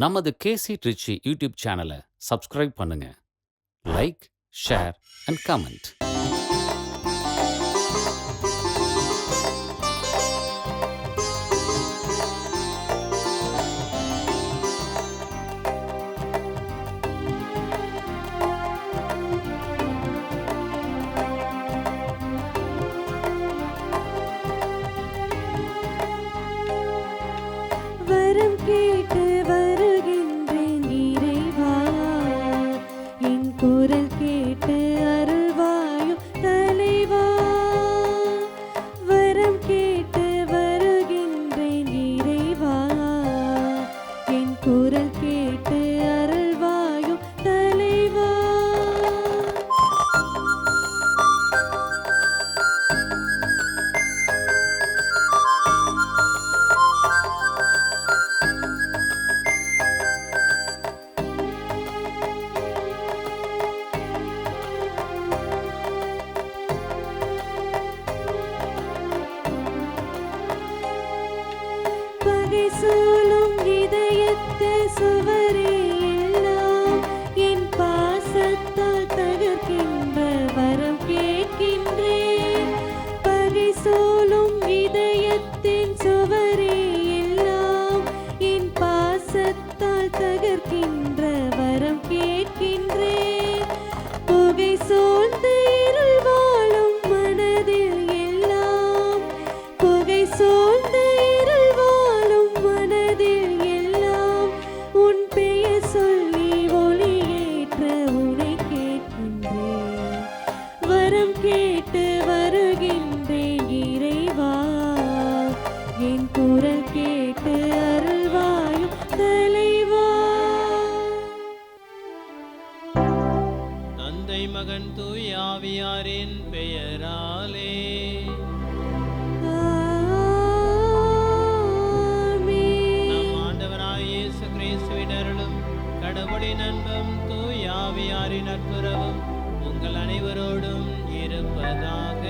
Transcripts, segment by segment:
நமது கேசி ட்ரிச்சி யூடியூப் சேனலை சப்ஸ்கிரைப் பண்ணுங்க. Like, share and comment. வரம் கேட்டு வருகின்றேன் இறைவா, என் குரல் கேட்டு அருள்வாயும் தலைவா. வரம் கேட்டு வருகின்றேன் இறைவா, என் குரல் கேட்டு அருள்வாயும் தலைவா. பகை சூழும் இதயத்தில் சுவரே எல்லாம் என் பாசத்தால் தகர்க்கின்ற வரம் கேட்கின்றேன். பகை சூழும் இதயத்தின் சுவரே எல்லாம் என் பாசத்தால் தகர்க்கின்ற வரம் கேட்கின்றேன். புகை சூழ்ந்து இருள் வாழும் மனதில் எல்லாம், புகை சூழ்ந்து இருள் வாழும் மனதில் எல்லாம் உன் பெயர் சொல்லி ஒளியேற்ற உனை கேட்கின்றேன். வரம் கேட்டு வருகின்றேன் இறைவா, என் குரல் கேட்டு அருள்வாயும் தலைவா. தந்தை மகன் தூய் ஆவியாரின் பெயராலே நம் ஆண்டவராய் இயேசு கிறிஸ்துவின் அருளும் கடவுளின் அன்பும் தூய் ஆவியாரின் நட்புறவும் உங்கள் அனைவரோடும் இருப்பதாக.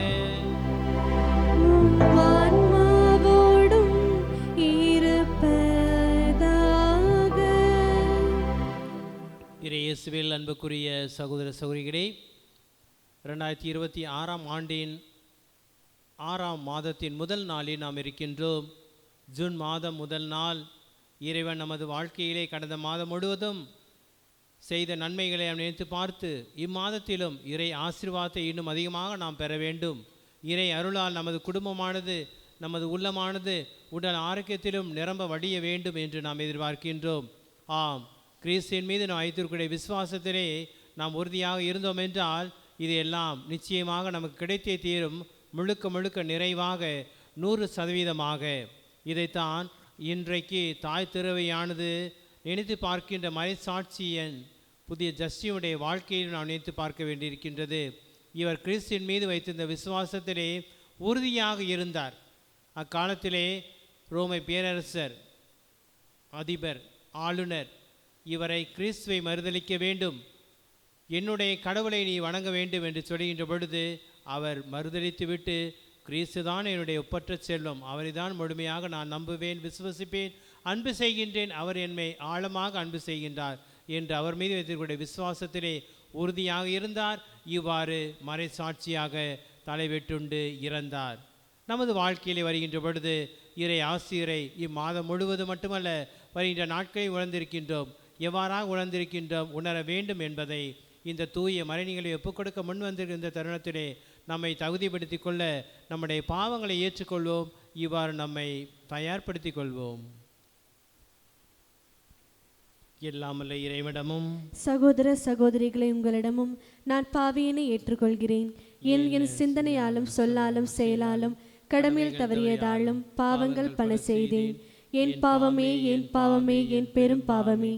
ஆன்மாவோடும் இருப்பதாக. இயேசுவில் அன்புக்குரிய சகோதர சகோதரிகளே, 2026 ஆண்டின் 6ஆம் மாதத்தின் முதல் நாளில் நாம் இருக்கின்றோம். ஜூன் மாதம் முதல் நாள். இறைவன் நமது வாழ்க்கையிலே கடந்த மாதம் முழுவதும் செய்த நன்மைகளை நாம் நினைத்து பார்த்து இம்மாதத்திலும் இறை ஆசீர்வாதத்தை இன்னும் அதிகமாக நாம் பெற வேண்டும். இறை அருளால் நமது குடும்பமானது, நமது உள்ளமானது உடல் ஆரோக்கியத்திலும் நிரம்ப வடிய வேண்டும் என்று நாம் எதிர்பார்க்கின்றோம். ஆம், கிறிஸ்துவின் மீது நாம் வைத்திருக்கிற விசுவாசத்திலே நாம் உறுதியாக இருந்தோம் என்றால் இது எல்லாம் நிச்சயமாக நமக்கு கிடைத்தே தீரும். முழுக்க முழுக்க நிறைவாக 100%. இதைத்தான் இன்றைக்கு தாய் திருவையானது நினைத்து பார்க்கின்ற மறைசாட்சியன் புதிய ஜஸ்டினுடைய வாழ்க்கையில் நாம் நினைத்து பார்க்க வேண்டியிருக்கின்றது. இவர் கிறிஸ்துவின் மீது வைத்திருந்த விசுவாசத்திலே உறுதியாக இருந்தார். அக்காலத்திலே ரோமை பேரரசர், அதிபர், ஆளுநர் இவரை கிறிஸ்துவை மறுதலிக்க வேண்டும், என்னுடைய கடவுளை நீ வணங்க வேண்டும் என்று சொல்கின்ற பொழுது அவர் மறுதலித்து விட்டு கிறிஸ்து தான் என்னுடைய ஒப்பற்ற செல்வம், அவரை தான் முழுமையாக நான் நம்புவேன், விசுவசிப்பேன், அன்பு செய்கின்றேன், அவர் என்னை ஆழமாக அன்பு செய்கின்றார் என்று அவர் மீது வைத்திருக்கிற விசுவாசத்திலே உறுதியாக இருந்தார். இவ்வாறு மறைசாட்சியாக தலைவெட்டுண்டு இறந்தார். நமது வாழ்க்கையிலே வருகின்ற பொழுது இறை ஆசிரியரை இம்மாதம் முழுவதும் மட்டுமல்ல வருகின்ற நாட்களில் உணர்ந்திருக்கின்றோம். எவ்வாறாக உணர்ந்திருக்கின்றோம், உணர வேண்டும் என்பதை இந்த தூய மறைநிகளை ஒப்புக்கொடுக்க முன் வந்திருக்கின்ற தருணத்திலே நம்மை தகுதிப்படுத்தி கொள்ள நம்முடைய பாவங்களை ஏற்றுக்கொள்வோம். இவ்வாறு நம்மை தயார்படுத்திக் கொள்வோம். எல்லாமல்ல இறைவனிடமும் சகோதர சகோதரிகளை உங்களிடமும் நான் பாவியினை ஏற்றுக்கொள்கிறேன். என் சிந்தனையாலும் சொல்லாலும் செயலாலும் கடமையில் தவறியதாலும் பாவங்கள் பல செய்தேன். என் பாவமே, என் பாவமே, என் பெரும் பாவமே.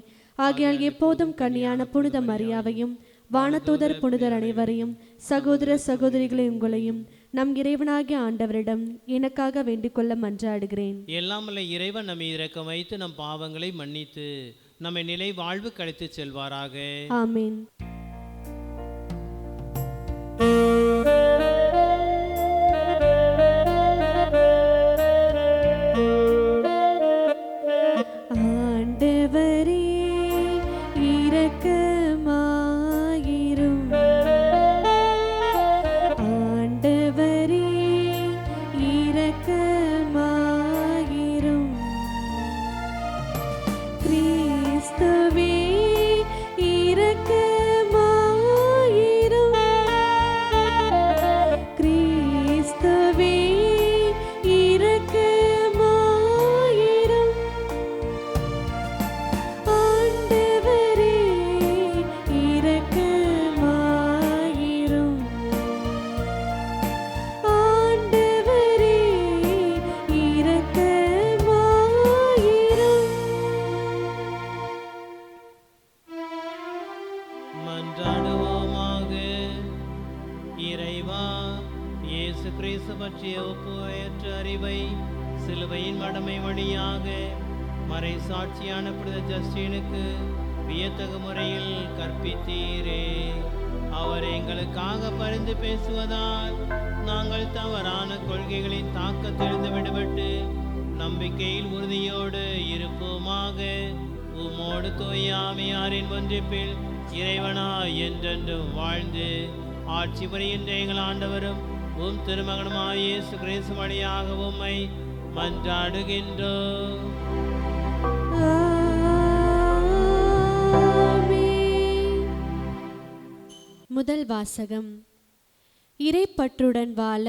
ஆகையால் எப்போதும் கன்னியான புனித மரியாவையும் வானதூதர் புனிதர் அனைவரையும் சகோதர சகோதரிகளை உங்களையும் நம் இறைவனாகிய ஆண்டவரிடம் எனக்காக வேண்டிக் கொள்ள மன்றாடுகிறேன். எல்லாமல்ல இறைவன் நம்மை இரக்கம் வைத்து நம் பாவங்களை மன்னித்து நம்மை நிலை வாழ்வு கழித்து செல்வாராக. ஆமீன். ஆண்டவரே அறிவை சிலுவையின் மடமை வழியாக மறை சாட்சியான புனித ஜஸ்டினுக்கு வியத்தகு முறையில் கற்பித்தீரே. அவர் எங்களுக்காக பரிந்து பேசுவதால் நாங்கள் தவறான கொள்கைகளின் தாக்கத்திலிருந்து விடுபட்டு நம்பிக்கையில் உறுதியோடு இருப்போமாக. உம்மோடு தூய ஆவியாரின் ஒன்றிப்பில் இறைவனாய் என்றென்றும் வாழ்ந்து ஆட்சி புரிகின்ற எங்கள் ஆண்டவரும் உம் திருமகனுமாய் இயேசு கிறிஸ்து வழியாக உம்மை மன்றாடுகின்றோம். முதல் வாசகம். இறைப்பற்றுடன் வாழ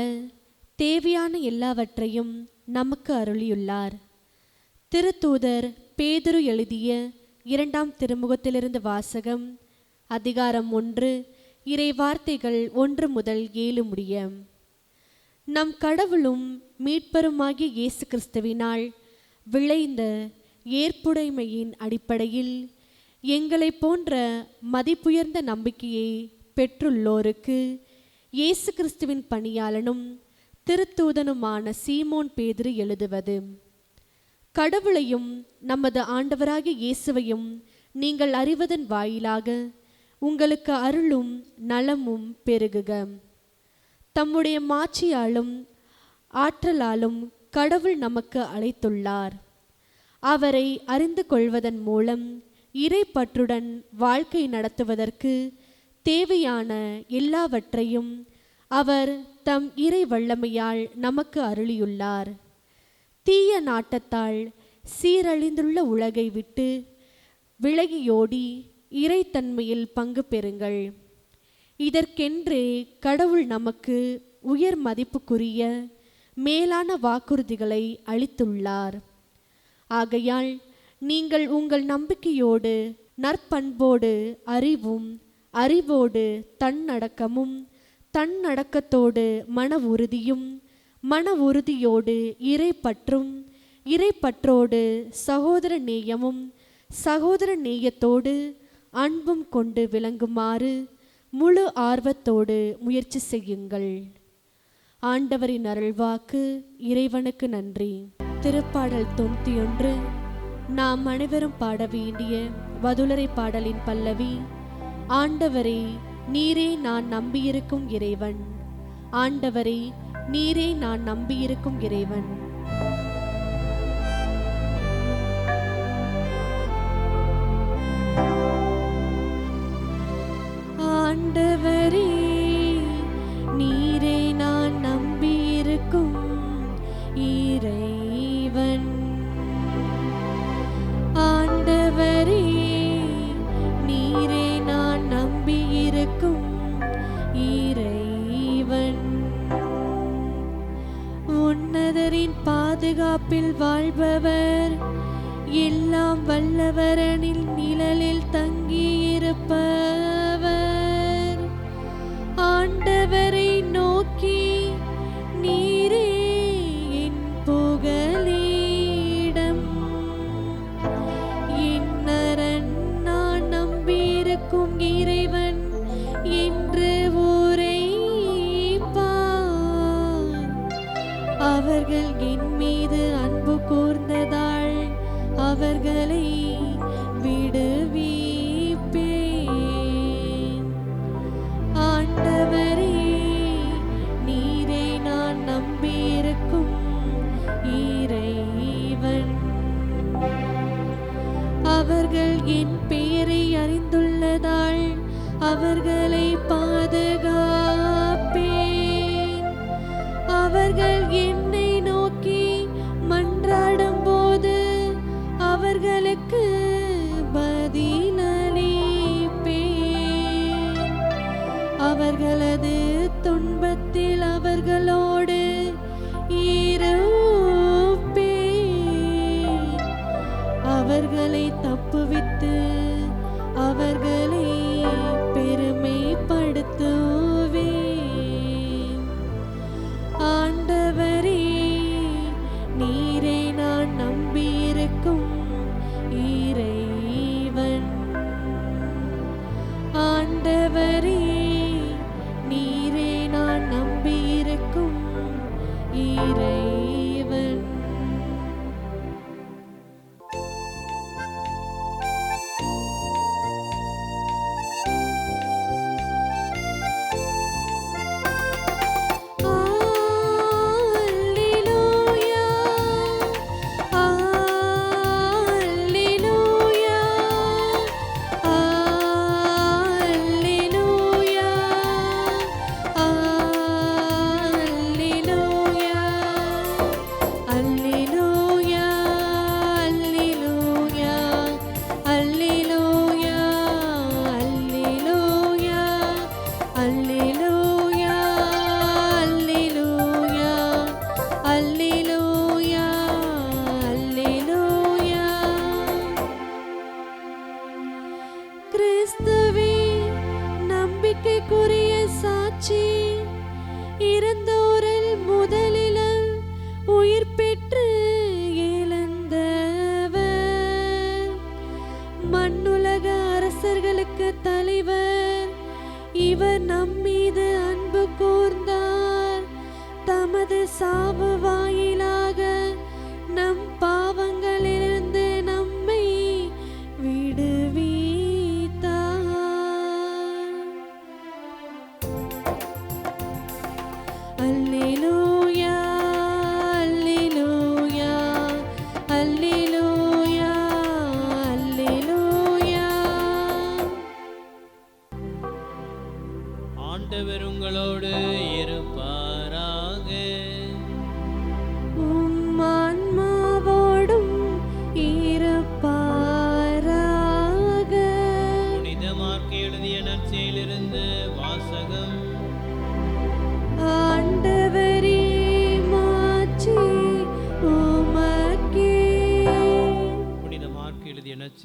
தேவையான எல்லாவற்றையும் நமக்கு அருளியுள்ளார். திருத்தூதர் பேதுரு எழுதிய 2ஆம் திருமுகத்திலிருந்து வாசகம். அதிகாரம் 1, இறை வார்த்தைகள் 1 முதல் 7 முடிய. நம் கடவுளும் மீட்பருமாகிய இயேசு கிறிஸ்துவினால் விளைந்த ஏற்புடைமையின் அடிப்படையில் எங்களை போன்ற மதிப்புயர்ந்த நம்பிக்கையை பெற்றுள்ளோருக்கு இயேசு கிறிஸ்துவின் பணியாளனும் திருத்தூதனுமான சீமோன் பேதுரு எழுதுவது. கடவுளையும் நமது ஆண்டவராகிய இயேசுவையும் நீங்கள் அறிவதன் வாயிலாக உங்களுக்கு அருளும் நலமும் பெருகுக. தம்முடைய மாட்சியாலும் ஆற்றலாலும் கடவுள் நமக்கு அழைத்துள்ளார். அவரை அறிந்து கொள்வதன் மூலம் இறைப்பற்றுடன் வாழ்க்கை நடத்துவதற்கு தேவையான எல்லாவற்றையும் அவர் தம் இறை வல்லமையால் நமக்கு அருளியுள்ளார். தீய நாட்டத்தால் சீரழிந்துள்ள உலகை விட்டு விலகியோடி இறைத்தன்மையில் பங்கு பெறுங்கள். இதற்கென்று கடவுள் நமக்கு உயர் மதிப்புக்குரிய மேலான வாக்குறுதிகளை அளித்துள்ளார். ஆகையால் நீங்கள் உங்கள் நம்பிக்கையோடு நற்பண்போடு அறிவும், அறிவோடு தன்னடக்கமும், தன்னடக்கத்தோடு மன உறுதியும், மன உறுதியோடு இறைப்பற்றும், இறைப்பற்றோடு சகோதர நேயமும், சகோதர நேயத்தோடு அன்பும் கொண்டு விளங்குமாறு முழு ஆர்வத்தோடு முயற்சி செய்யுங்கள். ஆண்டவரின் அருள்வாக்கு. இறைவனுக்கு நன்றி. திருப்பாடல் 91. நாம் அனைவரும் பாட வேண்டிய வதுலரை பாடலின் பல்லவி. ஆண்டவரே, நீரே நான் நம்பியிருக்கும் இறைவன். ஆண்டவரே, நீரே நான் நம்பியிருக்கும் இறைவன். ஆண்டவரே, நீரே நான் நம்பியிருக்கும் இறைவன். ஆண்டவரே, நீரே நான் நம்பியிருக்கும் இறைவன். உன்னதரின் பாதுகாப்பில் வாழ்பவர், எல்லாம் வல்லவரனில் நிழலில் தங்கியிருப்பவர். ஆண்டவரை நோக்கி, நீரே என் புகலிடம், என்னரண் நான் நம்பியிருக்கும் இறைவன் என்று உரைப்பார். அவர்கள் என் மீது அன்பு கூர்ந்ததால் அவர்களை விடுவிப்பேன். ஆண்டவரே, நீரே நான் நம்பியிருக்கும் இறைவன். அவர்கள் என் பெயரை அறிந்துள்ளதால் அவர்களை பாதுகாப்பேன். அவர்கள் என்னை நோக்கி மன்றாடும் போது அவர்களுக்கு பதிலளிப்பேன். அவர்களது துன்பத்தில் அவர்களோடு இருப்பேன். அவர்களை தப்புவித்து அவர்களை பெருமைப்படுத்துவேன்.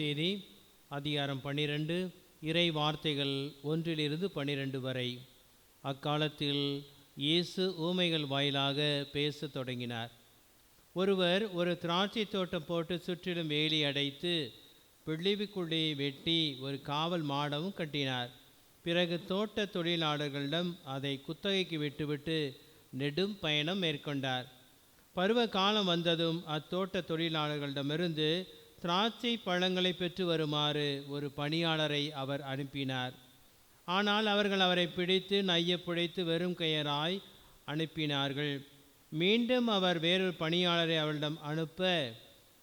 நற்செய்தி அதிகாரம் 12 இறை வார்த்தைகள் 1-12 வரை. அக்காலத்தில் இயேசு ஊமைகள் வாயிலாக பேசத் தொடங்கினார். ஒருவர் ஒரு திராட்சை தோட்டம் போட்டு சுற்றிலும் வேலி அடைத்து பிழிவுக்குள்ளே வெட்டி ஒரு காவல் மாடமும் கட்டினார். பிறகு தோட்ட தொழிலாளர்களிடம் அதை குத்தகைக்கு விட்டுவிட்டு நெடும் பயணம் மேற்கொண்டார். பருவ காலம் வந்ததும் அத்தோட்ட தொழிலாளர்களிடமிருந்து திராட்சை பழங்களை பெற்று வருமாறு ஒரு பணியாளரை அவர் அனுப்பினார். ஆனால் அவர்கள் அவரை பிடித்து நைய புடைத்து வெறும் கையராய் அனுப்பினார்கள். மீண்டும் அவர் வேறொரு பணியாளரை அவரிடம் அனுப்ப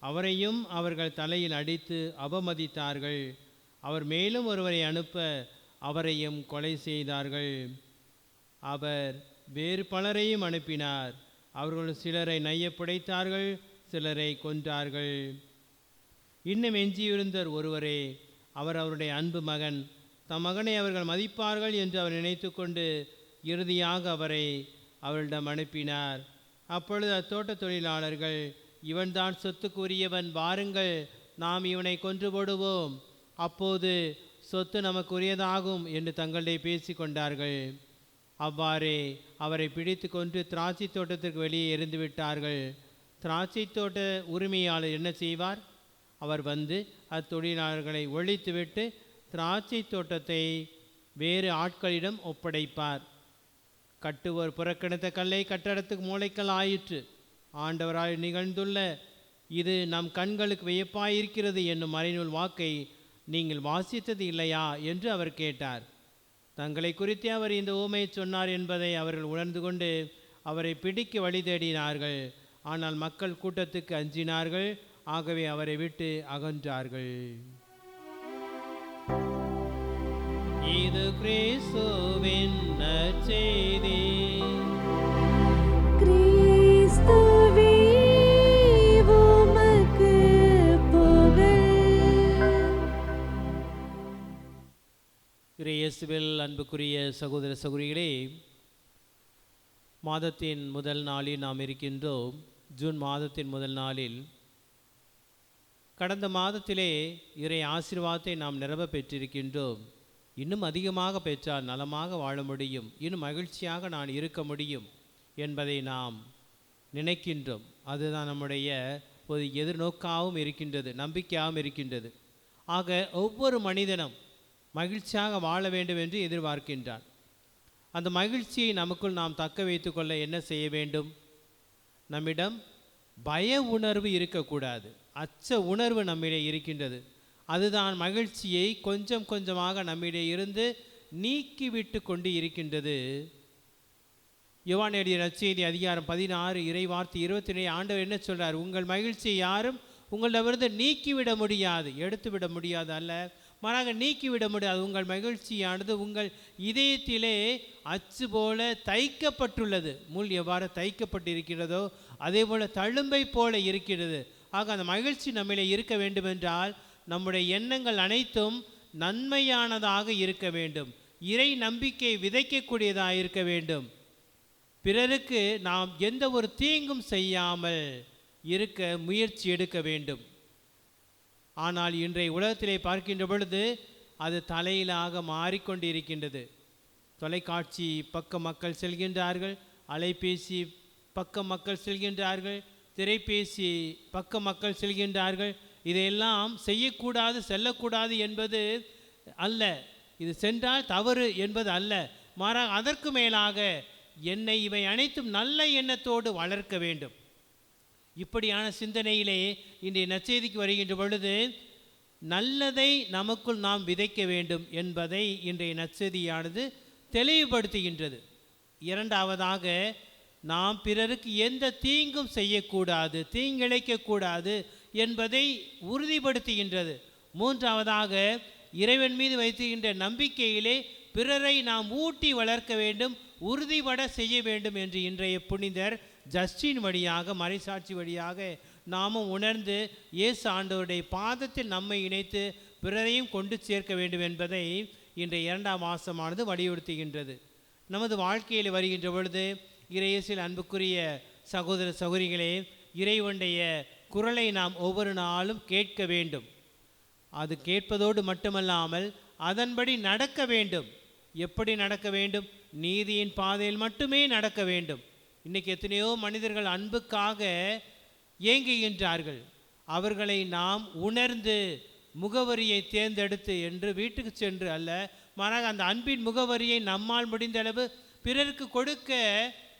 அவரையும் அவர்கள் தலையில் அடித்து அவமதித்தார்கள். அவர் மேலும் ஒருவரை அனுப்ப அவரையும் கொலை செய்தார்கள். அவர் வேறு பலரையும் அனுப்பினார். அவர்கள் சிலரை நைய புடைத்தார்கள், சிலரை கொன்றார்கள். இன்னும் எஞ்சியிருந்தார் ஒருவரே. அவர் அவருடைய அன்பு மகன். தம் மகனை அவர்கள் மதிப்பார்கள் என்று அவர் நினைத்து கொண்டு இறுதியாக அவரை அவரிடம் அனுப்பினார். அப்பொழுது அத்தோட்ட தொழிலாளர்கள், இவன்தான் சொத்துக்கு உரியவன், வாருங்கள் நாம் இவனை கொன்று போடுவோம், அப்போது சொத்து நமக்கு உரியதாகும் என்று தங்களிடையே பேசி கொண்டார்கள். அவ்வாறே அவரை பிடித்து கொண்டு திராட்சை தோட்டத்திற்கு வெளியே எறிந்து விட்டார்கள். திராட்சை தோட்ட உரிமையாளர் என்ன செய்வார்? அவர் வந்து அத்தொழிலாளர்களை ஒழித்துவிட்டு திராட்சை தோட்டத்தை வேறு ஆட்களிடம் ஒப்படைப்பார். கட்டுவோர் புறக்கணித்த கல்லை கட்டடத்துக்கு மூளைக்கல் ஆயிற்று. ஆண்டவரால் நிகழ்ந்துள்ள இது நம் கண்களுக்கு வியப்பாயிருக்கிறது என்னும் மறைநூல் வாக்கை நீங்கள் வாசித்தது இல்லையா என்று அவர் கேட்டார். தங்களை குறித்து அவர் இந்த ஊமையை சொன்னார் என்பதை அவர்கள் உணர்ந்து கொண்டு அவரை பிடிக்க வழி தேடினார்கள். ஆனால் மக்கள் கூட்டத்துக்கு அஞ்சினார்கள். ஆகவே அவரை விட்டு அகன்றார்கள். இது கிறிஸ்துவின் நற்செய்தி. கிறிஸ்துவே உமக்கு புகழ். இயேசுவில் அன்புக்குரிய சகோதர சகோதரிகளே, மாதத்தின் முதல் நாளில் நாம் இருக்கின்றோம். ஜூன் மாதத்தின் முதல் நாளில் கடந்த மாதத்திலே இறை ஆசீர்வாதத்தை நாம் நிரம்ப பெற்றிருக்கின்றோம். இன்னும் அதிகமாக பெற்றால் நலமாக வாழ முடியும், இன்னும் மகிழ்ச்சியாக நான் இருக்க முடியும் என்பதை நாம் நினைக்கின்றோம். அதுதான் நம்முடைய ஒரு எதிர்நோக்காகவும் இருக்கின்றது, நம்பிக்கையாகவும் இருக்கின்றது. ஆக ஒவ்வொரு மனிதனும் மகிழ்ச்சியாக வாழ வேண்டும் என்று எதிர்பார்க்கின்றான். அந்த மகிழ்ச்சியை நமக்குள் நாம் தக்க வைத்து கொள்ள என்ன செய்ய வேண்டும்? நம்மிடம் பய உணர்வு இருக்கக்கூடாது, அச்ச உணர்வு நம்மிடையே இருக்கின்றது. அதுதான் மகிழ்ச்சியை கொஞ்சம் கொஞ்சமாக நம்மிடையே இருந்து நீக்கிவிட்டு கொண்டு இருக்கின்றது. யோவான் எழுதிய நற்செய்தி அதிகாரம் 16 இறை வார்த்தை 27 ஆண்டவர் என்ன சொல்றார்? உங்கள் மகிழ்ச்சியை யாரும் உங்களிடமிருந்து நீக்கிவிட முடியாது, எடுத்துவிட முடியாது அல்ல, மாறாக நீக்கிவிட முடியாது. உங்கள் மகிழ்ச்சியானது உங்கள் இதயத்திலே அச்சு போல தைக்கப்பட்டுள்ளது. முள் எவ்வாறு தைக்கப்பட்டிருக்கிறதோ அதே போல தழும்பை போல இருக்கிறது. ஆக அந்த மகிழ்ச்சி நம்மிலே இருக்க வேண்டுமென்றால் நம்முடைய எண்ணங்கள் அனைத்தும் நன்மையானதாக இருக்க வேண்டும், இறை நம்பிக்கை விதைக்கக்கூடியதாக இருக்க வேண்டும். பிறருக்கு நாம் எந்த ஒரு தீங்கும் செய்யாமல் இருக்க முயற்சி எடுக்க வேண்டும். ஆனால் இன்றைய உலகத்திலே பார்க்கின்ற பொழுது அது தலையிலாக மாறிக்கொண்டிருக்கின்றது. தொலைக்காட்சி பக்க மக்கள் செல்கின்றார்கள், அலைபேசி பக்க மக்கள் செல்கின்றார்கள், திரைபேசி பக்க மக்கள் செல்கின்றார்கள். இதையெல்லாம் செய்யக்கூடாது, செல்லக்கூடாது என்பது அல்ல, இது சென்றால் தவறு என்பது அல்ல, மாறாக அதற்கு மேலாக என்னை இவை அனைத்தும் நல்ல எண்ணத்தோடு வளர்க்க வேண்டும். இப்படியான சிந்தனையிலே இன்றைய நற்செய்திக்கு வருகின்ற பொழுது நல்லதை நமக்குள் நாம் விதைக்க வேண்டும் என்பதை இன்றைய நற்செய்தியானது தெளிவுபடுத்துகின்றது. இரண்டாவதாக, நாம் பிறருக்கு எந்த தீங்கும் செய்யக்கூடாது, தீங்கிழைக்கக்கூடாது என்பதை உறுதிப்படுத்துகின்றது. மூன்றாவதாக, இறைவன் மீது வைத்துகின்ற நம்பிக்கையிலே பிறரை நாம் ஊட்டி வளர்க்க வேண்டும், உறுதிபட செய்ய வேண்டும் என்று இன்றைய புனிதர் ஜஸ்டின் வழியாக, மறைசாட்சி வழியாக நாமும் உணர்ந்து இயேசு ஆண்டவருடைய பாதத்தில் நம்மை இணைத்து பிறரையும் கொண்டு சேர்க்க வேண்டும் என்பதை இன்றைய 2ஆம் மாதமானது வலியுறுத்துகின்றது. நமது வாழ்க்கையில் வருகின்ற பொழுது இறையேசில் அன்புக்குரிய சகோதர சகோதரிகளே, இறைவனுடைய குரலை நாம் ஒவ்வொரு நாளும் கேட்க வேண்டும். அது கேட்பதோடு மட்டுமல்லாமல் அதன்படி நடக்க வேண்டும். எப்படி நடக்க வேண்டும்? நீதியின் பாதையில் மட்டுமே நடக்க வேண்டும். இன்றைக்கி எத்தனையோ மனிதர்கள் அன்புக்காக ஏங்குகின்றார்கள். அவர்களை நாம் உணர்ந்து முகவரியை தேர்ந்தெடுத்து என்று வீட்டுக்கு சென்று அல்ல, மாறாக அந்த அன்பின் முகவரியை நம்மால் முடிந்த அளவு பிறருக்கு கொடுக்க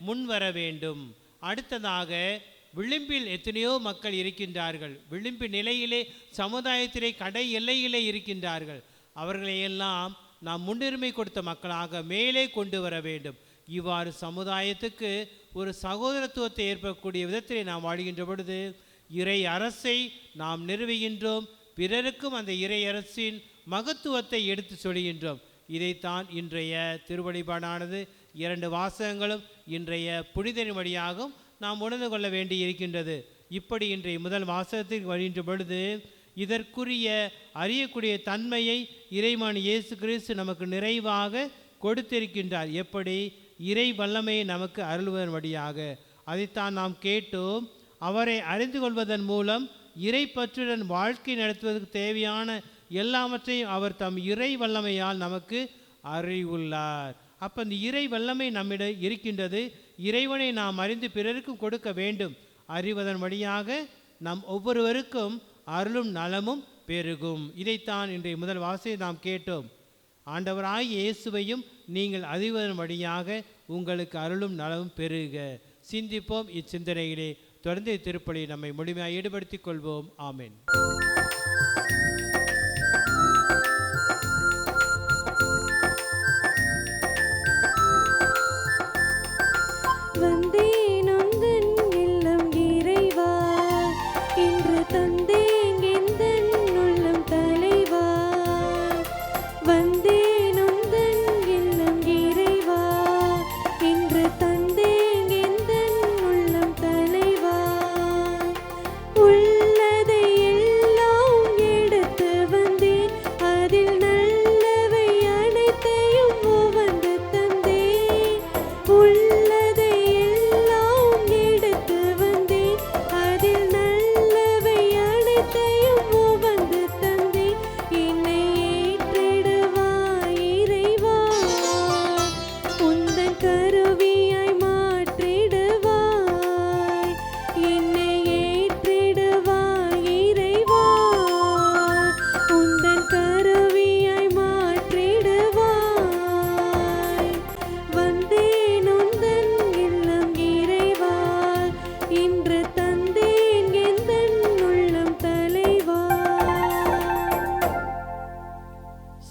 முன் வர வேண்டும். அடுத்ததாக, விளிம்பில் எத்தனையோ மக்கள் இருக்கின்றார்கள். விளிம்பு நிலையிலே, சமுதாயத்திலே, கடை எல்லையிலே இருக்கின்றார்கள். அவர்களையெல்லாம் நாம் முன்னுரிமை கொடுத்த மக்களாக மேலே கொண்டு வர வேண்டும். இவ்வாறு சமுதாயத்துக்கு ஒரு சகோதரத்துவத்தை ஏற்படக்கூடிய விதத்திலே நாம் வாழ்கின்ற பொழுது இறை அரசை நாம் நிறுவுகின்றோம். பிறருக்கும் அந்த இறை அரசின் மகத்துவத்தை எடுத்து சொல்கின்றோம். இதைத்தான் இன்றைய திருவழிபாடானது 2 வாசகங்களும் இன்றைய புனிதரின் வழியாகவும் நாம் உணர்ந்து கொள்ள வேண்டி இருக்கின்றது. இப்படி இன்றைய முதல் வாசகத்திற்கு வருகின்ற பொழுது இதற்குரிய அறியக்கூடிய தன்மையை இறைமகன் இயேசு கிறிஸ்து நமக்கு நிறைவாக கொடுத்திருக்கின்றார். எப்படி? இறை வல்லமையை நமக்கு அருள்வதன் வழியாக. அதைத்தான் நாம் கேட்டோம். அவரை அறிந்து கொள்வதன் மூலம் இறை பற்றுடன் வாழ்க்கை நடத்துவதற்கு தேவையான எல்லாவற்றையும் அவர் தம் இறை வல்லமையால் நமக்கு அறிவுள்ளார். அப்போ இந்த இறை வல்லமை நம்மிடம் இருக்கின்றது. இறைவனை நாம் அறிந்து பிறருக்கும் கொடுக்க வேண்டும். அறிவதன் வழியாக நம் ஒவ்வொருவருக்கும் அருளும் நலமும் பெருகும். இதைத்தான் இன்றைய முதல் வாசகத்தை நாம் கேட்டோம். ஆண்டவராய் இயேசுவையும் நீங்கள் அறிவதன் வழியாக உங்களுக்கு அருளும் நலமும் பெருக. சிந்திப்போம். இச்சிந்தனையிலே தொடர்ந்து திருப்பலி நம்மை முழுமையாக ஈடுபடுத்திக் கொள்வோம். ஆமென்.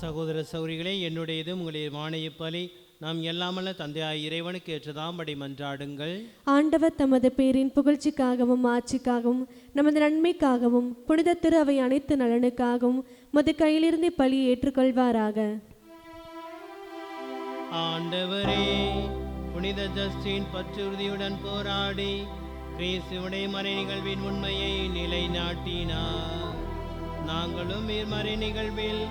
சகோதர சௌரிகளே, என்னுடையது உங்களுடைய மானிய பலி. நாம் எல்லாமல்ல தந்தையாய் இறைவனுக்கு ஏற்றதாம்படி மன்றாடுங்கள். ஆண்டவர் தமது பேரின் புகழ்ச்சிக்காகவும் ஆட்சிக்காகவும் நமது நன்மைக்காகவும் புனித திரு அவை அனைத்து நலனுக்காகவும் மது கையிலிருந்து பலியை ஏற்றுக்கொள்வாராக. ஆண்டவரே, புனித ஜஸ்டின் பற்றுறுதியுடன் போராடி கிறிஸ்துவுடைய மறை நிகழ்வின் உண்மையை நிலைநாட்டினார். நாங்களும் இம்மறை நிகழ்வில்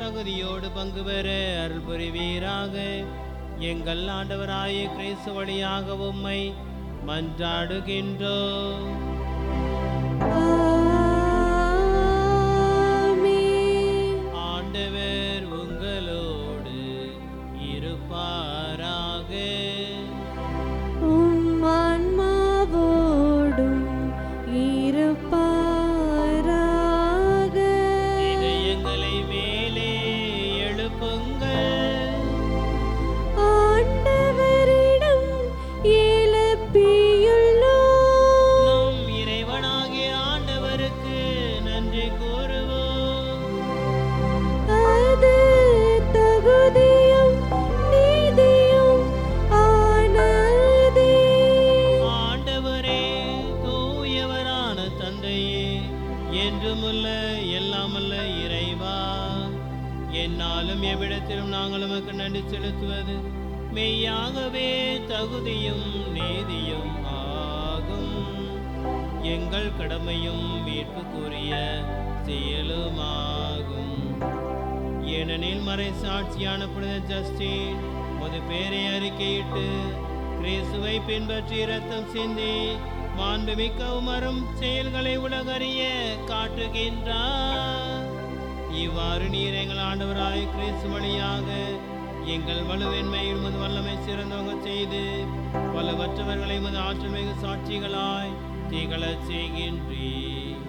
தகுதியோடு பங்கு பெற அருள் புரிவீராக. எங்கள் ஆண்டவராய கிறிஸ்து வழியாக உம்மை மன்றாடுகின்றோம். ஆண்டவர் உங்களோடு இருப்பாராக. ஆன்மாவோடும் இருப்பாராக. இதயங்களை மேலே எழுப்புங்கள். ஆண்டவரிடம் எழுப்பியுள்ளோம். நம் இறைவனாகிய ஆண்டவருக்கு நன்றி கூறுவோம். அது தகுதியும் நீதியும் ஆனதே. ஆண்டவரே, தூயவரான தந்தையே, என்றுமுள்ள எல்லாமல்ல இறைவா, என்னாலும் எவ்விடத்திலும் நாங்கள் உமக்கு நன்றி செலுத்துவது மெய்யாகவே தகுதியும் நீதியும் ஆகும். எங்கள் கடமையும் மீட்புக்குரிய செயலுமாகும். ஏனெனில் மறை சாட்சியான புனித ஜஸ்டின் ஒரு பேரை அறிக்கையிட்டு கிறிஸ்துவை பின்பற்றி இரத்தம் சிந்தி மாண்புமிக்க உமரும் செயல்களை உலகறிய காட்டுகின்றார். இவ்வாறு நீர் எங்கள் ஆண்டவராய் கிறிஸ்து வழியாக எங்கள் வலுவின்மையில் உமது வல்லமை சிறந்தவங்க செய்து வலுவற்றவர்களை உமது ஆற்றல் மிகு சாட்சிகளாய் திகழச் செய்கின்றீர்.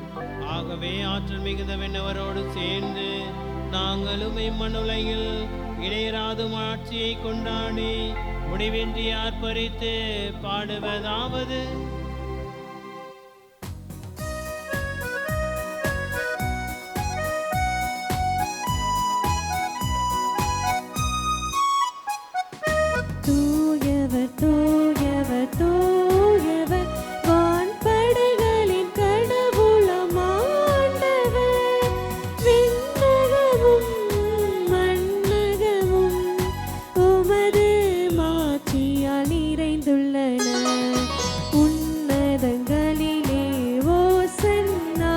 ஆகவே ஆற்றல் மிகுந்த விண்ணவரோடு சேர்ந்து நாங்களும் இம்மண்ணுலகில் இடையராதும் ஆட்சியை கொண்டாடி முடிவின்றி ஆர்ப்பரித்து பாடுவதாவது: தூயவர் தூயவர் தூயவர் வான்படைகளின் கடவுளாம் ஆண்டவர். விண்ணகமும் மண்ணகமும் உமது மாட்சியால் நிறைந்துள்ளன. உன்னதங்களிலே ஓசன்னா,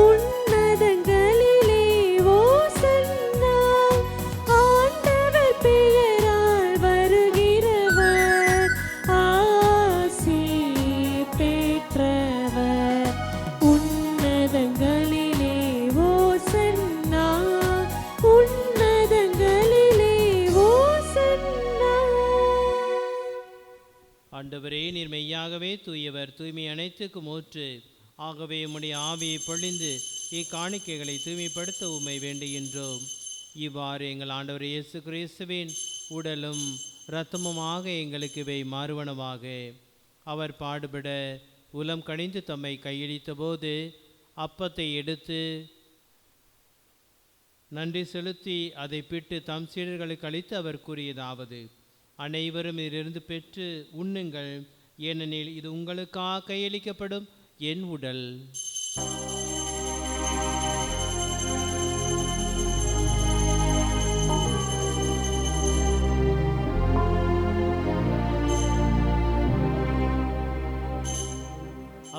உன்னதங்களிலே ஓசன்னா. ஆண்டவர் பெயரால் வருகிறவர் ஆசி பெற்றவர். உன்னதங்களிலே ஓசன்னா, உன்னதங்களிலே ஓசன்னா. ஆண்டவரே, நீர் மெய்யாகவே தூயவர், தூய்மை அனைத்துக்கும் ஊற்று. ஆகவே உம்முடைய ஆவியை பொழிந்து இக்காணிக்கைகளை தூய்மைப்படுத்த உம்மை வேண்டுகின்றோம். இவ்வாறு எங்கள் ஆண்டவர் இயேசு கிறிஸ்துவின் உடலும் இரத்தமுமாக எங்களுக்கு இவை மாறுவனவாக. அவர் பாடுபட உலம் கனிந்து தம்மை கையளித்த போது அப்பத்தை எடுத்து நன்றி செலுத்தி அதை பிட்டு தம் சீடர்களுக்கு அளித்து அவர் கூறியதாவது: அனைவரும் இதிலிருந்து பெற்று உண்ணுங்கள், ஏனெனில் இது உங்களுக்காக கையளிக்கப்படும் என் உடல்.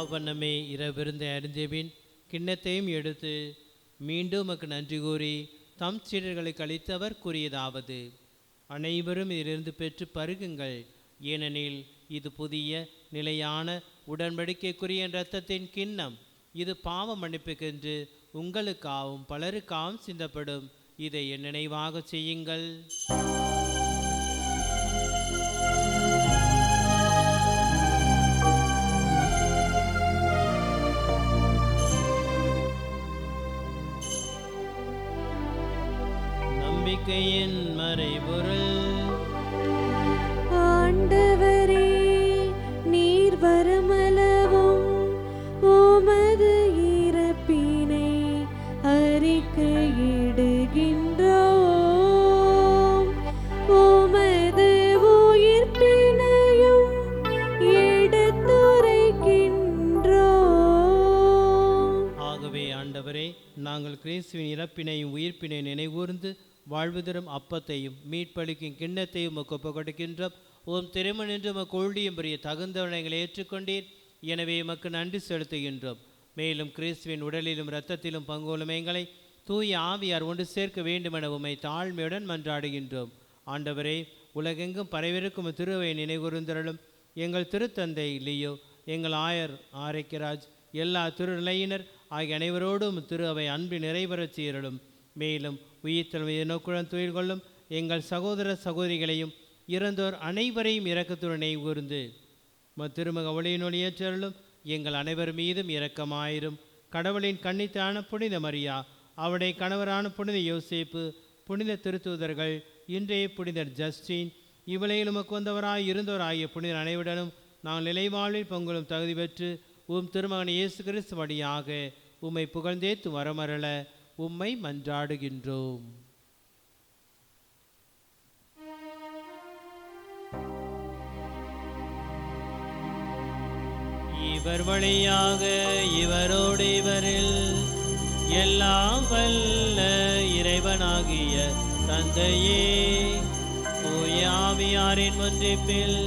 அவ்வண்ணமே இரவிருந்தை அறிந்தபின் கிண்ணத்தையும் எடுத்து மீண்டும் உமக்கு நன்றி கூறி தம் சீடர்களுக்கு அளித்து அவர் கூறியதாவது: அனைவரும் இதிலிருந்து பெற்று பருகுங்கள், ஏனெனில் இது புதிய நிலையான உடன்படிக்கைக்குரிய இரத்தத்தின் கிண்ணம். இது பாவ மன்னிப்புக்கென்று உங்களுக்காகவும் பலருக்காகவும் சிந்தப்படும். இதை என் நினைவாக செய்யுங்கள். நம்பிக்கையின் மறைபொருள். ஆண்டவரே, நீர் வருமளவும் உமது இறப்பினை அறிக்கையிடுகின்றோம். உமது உயிர்ப்பினையும் எடுத்துரைக்கின்றோம். ஆகவே ஆண்டவரே, நாங்கள் கிறிஸ்துவின் இறப்பினையும் உயிர்ப்பினை நினைவூர்ந்து வாழ்வு தரும் அப்பத்தையும் மீட்பளிக்கும் கிண்ணத்தையும் உமக்கு ஒப்புக் கொடுக்கின்றோம். ஓம் திருமண் என்று உமக்கு ஊழியம் புரிய தகுந்தவனைகளை ஏற்றுக்கொண்டீர். எனவே உமக்கு நன்றி செலுத்துகின்றோம். மேலும் கிறிஸ்துவின் உடலிலும் இரத்தத்திலும் பங்குள்ள எங்களை தூய ஆவியார் ஒன்று சேர்க்க வேண்டுமென உம்மை தாழ்மையுடன் மன்றாடுகின்றோம். ஆண்டவரே, உலகெங்கும் பரவிருக்கும் திருவை நினைவுறுந்தருளும். எங்கள் திருத்தந்தை லியோ, எங்கள் ஆயர் ஆரைக்கராஜ், எல்லா திருநிலையினர் ஆகிய அனைவரோடும் திரு அவை அன்பு நிறைவரச் செய்யலும். மேலும் உயிர்த்தல் நோக்குடன் துயில் கொள்ளும் எங்கள் சகோதர சகோதரிகளையும் இறந்தோர் அனைவரையும் இரக்கத்துடன் நினைவுகூர்ந்து திருமக ஒளியினொளி ஏற்றலும். எங்கள் அனைவர் மீதும் இரக்கமாயிரும். கடவுளின் கன்னித்தான புனித மரியா, அவருடைய கணவரான புனித யோசேப்பு, புனித திருத்தூதர்கள், இன்றைய புனிதர் ஜஸ்டின், இவ்வுலகில் உமக்கு வந்தவராய் இருந்தோர் ஆகிய புனிதர் அனைவருடனும் நாங்கள் நிலைவாழ்வில் பொங்கலும் தகுதி பெற்று உம் திருமகன் இயேசு கிறிஸ்து வழியாக உம்மை புகழ்ந்தேத்து வரமரள உம்மை மன்றாடுகின்றோம். இவர் வழியாக இவரோடு இவரில் எல்லாம் வல்ல இறைவனாகிய தந்தையே, தூய ஆவியாரின் ஒன்றிப்பில்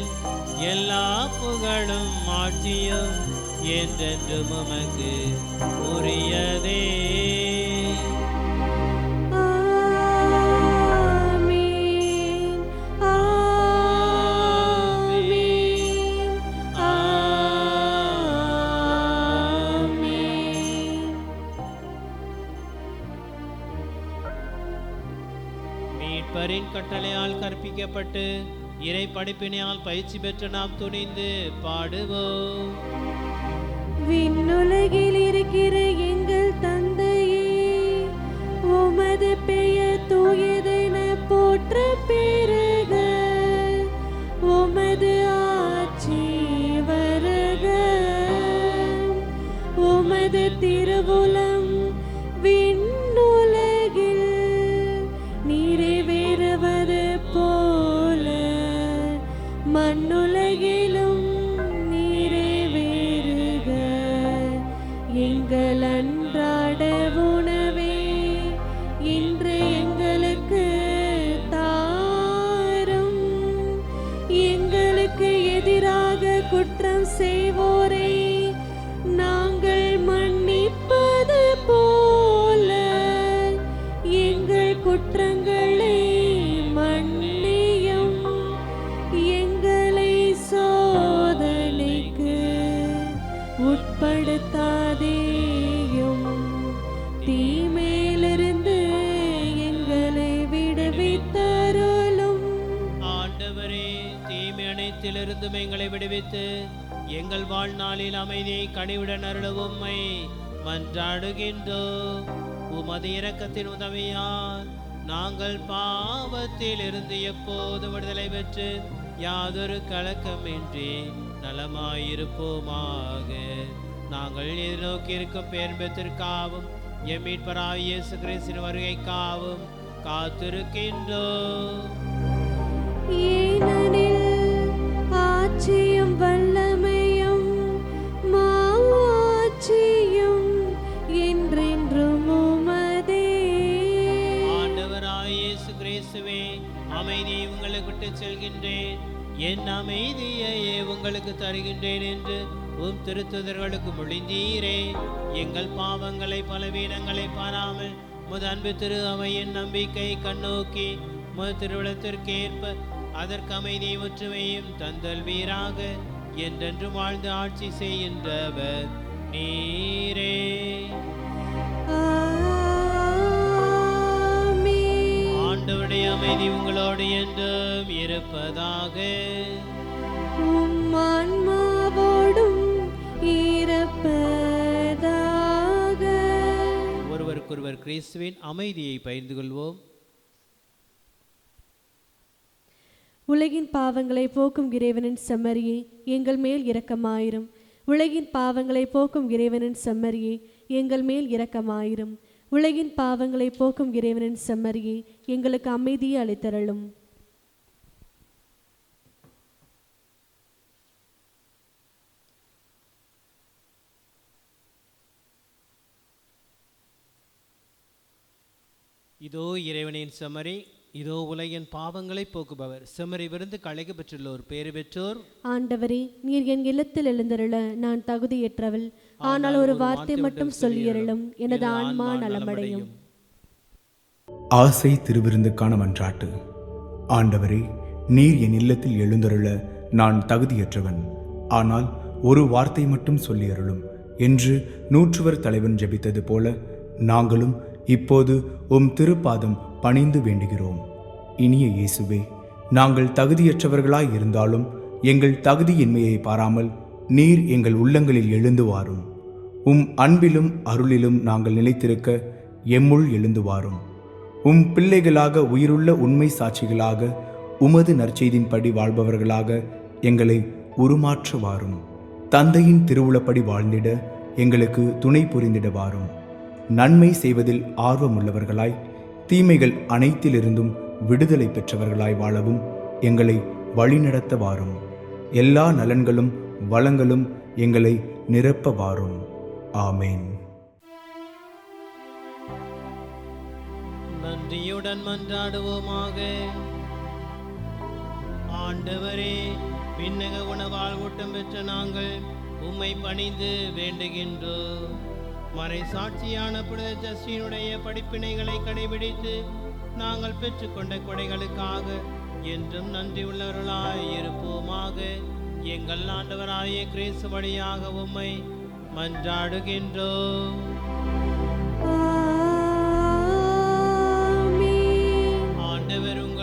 எல்லா புகழும் ஆட்சியும் என்றென்றும் உமக்கு உரியதே. அவரின் கட்டளையால் கற்பிக்கப்பட்டு இறை படிப்பினையால் பயிற்சி பெற்று நாம் துணிந்து பாடுவோம். விண்ணுலகில் இருக்கிற எங்கள் தந்தையே, உமது பெயர் தூயதென போற்ற பெறுக. உமது ஆட்சி வருக. உமது திருவுளம் விண்ணுலகில் நிறைவேறுவது போல மண்ணுலகிலும் நிறைவேறுக. எங்கள் அன்றாட உணவே இன்று எங்களுக்கு தாரும். எங்களுக்கு எதிராக குற்றம் செய்வோரை நாங்கள் மன்னிப்பது போல எங்கள் குற்றங்களை மன்னியும். எங்களை சோதனைக்கு உட்படுத்தாதேயும், தீமையிலிருந்து எங்களை விடுவித்தருளும். ஆண்டவரே, தீமை அனைத்திலிருந்தும் எங்களை விடுவித்து எங்கள் வாழ்நாளில் அமைதியை கனிவுடன் அருள உம்மை மன்றாடுகின்றோம். உமது இரக்கத்தின் உதவியால் நாங்கள் பாவத்தில் இருந்து எப்போது விடுதலை பெற்று யாதொரு கலக்கமின்றி நலமாயிருப்போமாக. நாங்கள் எதிர்நோக்கி இருக்கும் பேர்பத்திற்காகவும் எம் மீட்பராகிய இயேசு கிறிஸ்துவின் வருகைக்காகவும் காத்திருக்கின்றோம். ஏனெனில் ஆட்சியும் வல்லமையும் மாட்சியும் என்றென்றும் உமதே. ஆண்டவராகிய இயேசு கிறிஸ்துவே, அமைதியை உங்களுக்கு விட்டு செல்கின்றேன், என் அமைதியையே உங்களுக்கு தருகின்றேன் என்று உம் திருத்துதர்களுக்கு மொழிந்தீரே. எங்கள் பாவங்களை பலவீனங்களை பாராமல் முது அன்பு திரு அவையின் நம்பிக்கை கண்ணோக்கி முது திருவிழத்திற்கேற்ப அதற்கு அமைதியை ஒற்றுமையும் தந்தல் வீராக என்றென்று வாழ்ந்து ஆட்சி செய்கின்றவர் நீரே. ஆண்டவருடைய அமைதி உங்களோடு என்றும் இருப்பதாக. உம் ஆன்மாவோடும் இருப்பதாக. ஒருவருக்கொருவர் கிறிஸ்துவின் அமைதியை பகிர்ந்து கொள்வோம். உலகின் பாவங்களை போக்கும் இறைவனின் செம்மறியே, எங்கள் மேல் இரக்கமாயிரும். உலகின் பாவங்களை போக்கும் இறைவனின் செம்மறியே, எங்கள் மேல் இரக்கமாயிரும். உலகின் பாவங்களை போக்கும் இறைவனின் செம்மறியே, எங்களுக்கு அமைதியை அளித்தருளும். இதோ இறைவனின் செம்மறி, இதோ உலகின் பாவங்களை போக்குபவர். செம்மறி விருந்து களைக பெற்றுள்ளோர் பேறு பெற்றோர். ஆண்டவரே, நீர் என் இல்லத்தில் எழுந்தருள நான் தகுதியற்றவள். ஆனால் ஒரு வார்த்தை மட்டும் சொல்லியருளும், எனது ஆன்மா நலமடையும். ஆசை திருவிருந்துக்கான மன்றாட்டு. ஆண்டவரே, நீர் என் இல்லத்தில் எழுந்தருள நான் தகுதியற்றவன், ஆனால் ஒரு வார்த்தை மட்டும் சொல்லியருளும் என்று நூற்றுவர் தலைவன் ஜெபித்தது போல நாங்களும் இப்போது உம் திருப்பாதம் பணிந்து வேண்டுகிறோம். இனிய இயேசுவே, நாங்கள் தகுதியற்றவர்களாய் இருந்தாலும் எங்கள் தகுதியின்மையை பாராமல் நீர் எங்கள் உள்ளங்களில் எழுந்து வாரும். உம் அன்பிலும் அருளிலும் நாங்கள் நிலைத்திருக்க எம்முள் எழுந்து வாரும். உம் பிள்ளைகளாக உயிருள்ள உண்மை சாட்சிகளாக உமது நற்செய்தின்படி வாழ்பவர்களாக எங்களை உருமாற்ற வாரும். தந்தையின் திருவுளப்படி வாழ்ந்திட எங்களுக்கு துணை புரிந்திட வாரும். நன்மை செய்வதில் ஆர்வமுள்ளவர்களாய் தீமைகள் அனைத்திலிருந்தும் விடுதலை பெற்றவர்களாய் வாழவும் எங்களை வழிநடத்த வாரும். எல்லா நலன்களும் வளங்களும் எங்களை நிரப்ப வாரும். ஆமேன். நன்றியுடன் மன்றாடுவோமாக. ஆண்டவரே, விண்ணக உணவால் ஊட்டம் பெற்ற நாங்கள் உம்மை பணிந்து வேண்டுகின்றோம். மறை சாட்சியான புனித ஜஸ்டினுடைய படிப்பினைகளை கடைபிடித்து நாங்கள் பெற்றுக்கொண்ட கொடைகளுக்காக என்றும் நன்றி உள்ளவர்களாய் இருப்போமாக. எங்கள் ஆண்டவராகிய கிறிஸ்து வழியாக உம்மை மன்றாடுகின்றோம். ஆண்டவர் உங்கள்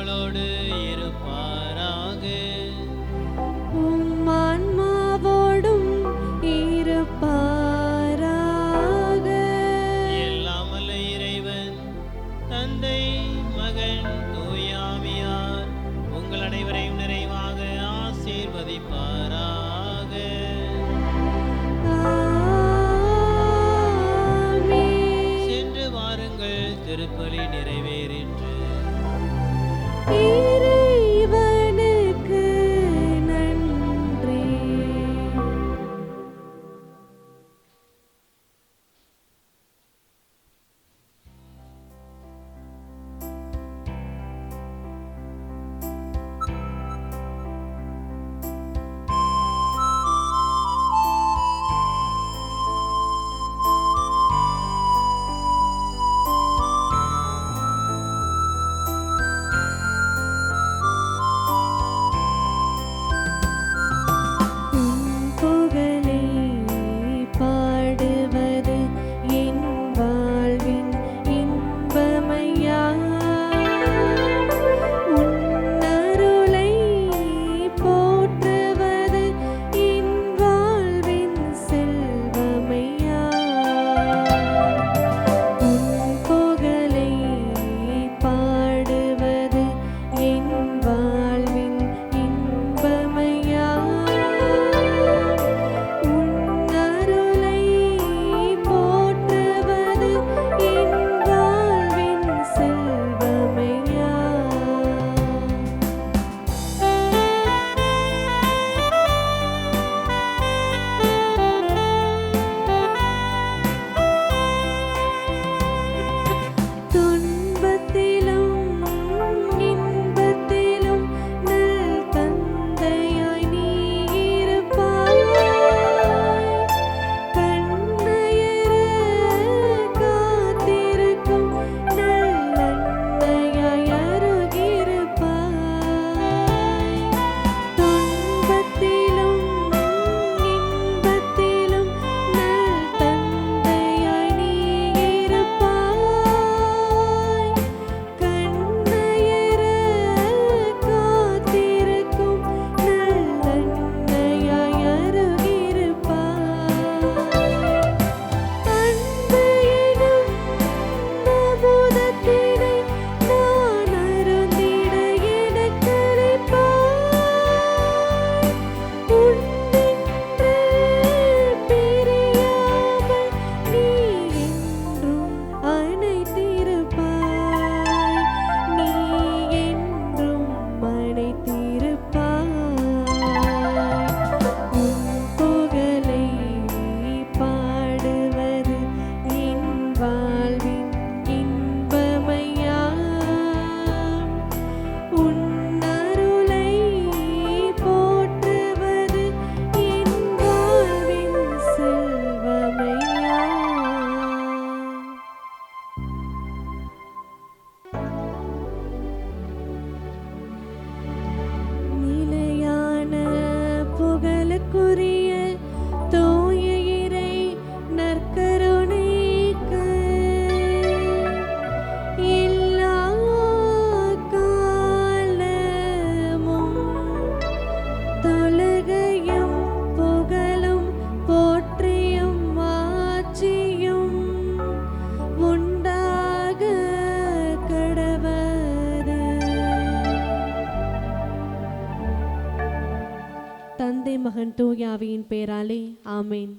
தந்தை மகன் தூய ஆவியின் பெயராலே ஆமேன்.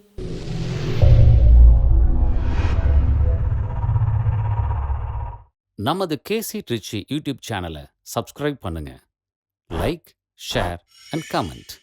நமது கேசி ட்ரிச்சி யூடியூப் சேனலை சப்ஸ்கிரைப் பண்ணுங்க. Like, share and comment.